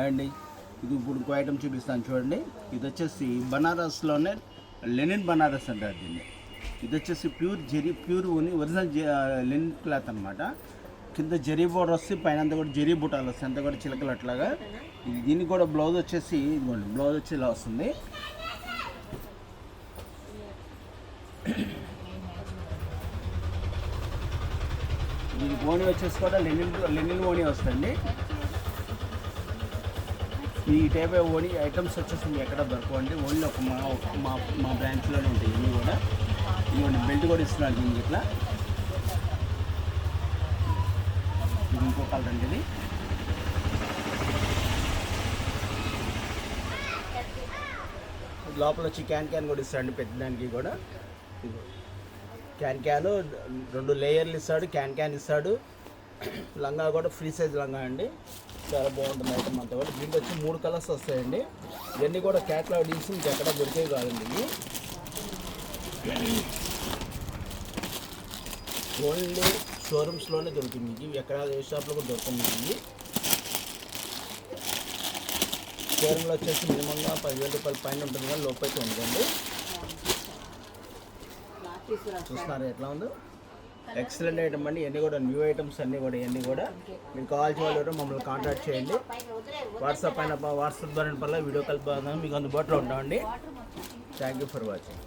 అండి ఇది ఇప్పుడు ఇంకో ఐటమ్ చూపిస్తాను చూడండి. ఇది వచ్చేసి బనారస్లోనే లెనిన్ బనారస్ అంటారు దీన్ని. ఇది వచ్చేసి ప్యూర్ ఓని ఒరిజినల్ లెనిన్ క్లాత్ అనమాట. కింద జరీ బోర్డర్ వస్తే పైన అంతా కూడా జరీ బుటాలు వస్తాయి, అంతా కూడా చిలకలు అట్లాగా. దీనికి కూడా బ్లౌజ్ వచ్చేసి ఇదిగోండి, బ్లౌజ్ వచ్చి ఇలా వస్తుంది. దీనికి ఓణి వచ్చేసి కూడా లెనిన్ ఓణి వస్తుంది. ఈ టైప్ ఓణి ఐటమ్స్ వచ్చేసి మీకు ఎక్కడ దొరకవండి, ఓన్లీ ఒక మా బ్రాంచ్లోనే ఉంటాయి ఇవన్నీ కూడా. ఇదిగోండి బెల్ట్ కూడా ఇస్తున్నారు దీనికి ఇట్లా. ఇది ఇంకో కలర్ అండి. ఇది లోపల వచ్చి క్యాన్ కూడా ఇస్తాడండి పెద్దదానికి కూడా. క్యాన్ 2 లేయర్లు ఇస్తాడు, క్యాన్ ఇస్తాడు. లంగా కూడా ఫ్రీ సైజ్ లంగా అండి, చాలా బాగుంటుంది ఐటమ్ అంతా కూడా. దీంట్లో వచ్చి 3 కలర్స్ వస్తాయండి. ఇవన్నీ కూడా క్యాట్లాగ్ తీసి మీకు ఎక్కడ దొరికేవి కాదండి. ఇవి ఓన్లీ షోరూమ్స్లోనే దొరుకుతుంది మీకు, ఇవి ఎక్కడ ఏ షాప్లో కూడా దొరుకుతుంది మీకు. షోరూంలో వచ్చేసి మినిమంగా 10,000 రూపాయల పైన ఉంటుంది, కానీ లోపైతే ఉండదండి. చూస్తున్నారు ఎట్లా ఉందో, ఎక్సలెంట్ ఐటమ్ అండి. ఇవన్నీ కూడా న్యూ ఐటమ్స్ అన్నీ కూడా. ఇవన్నీ కూడా మీకు కావాల్సిన వాళ్ళు మమ్మల్ని కాంటాక్ట్ చేయండి. వాట్సాప్ ద్వారా వీడియో కాల్ మీకు అందుబాటులో ఉంటామండి. Thank you for watching.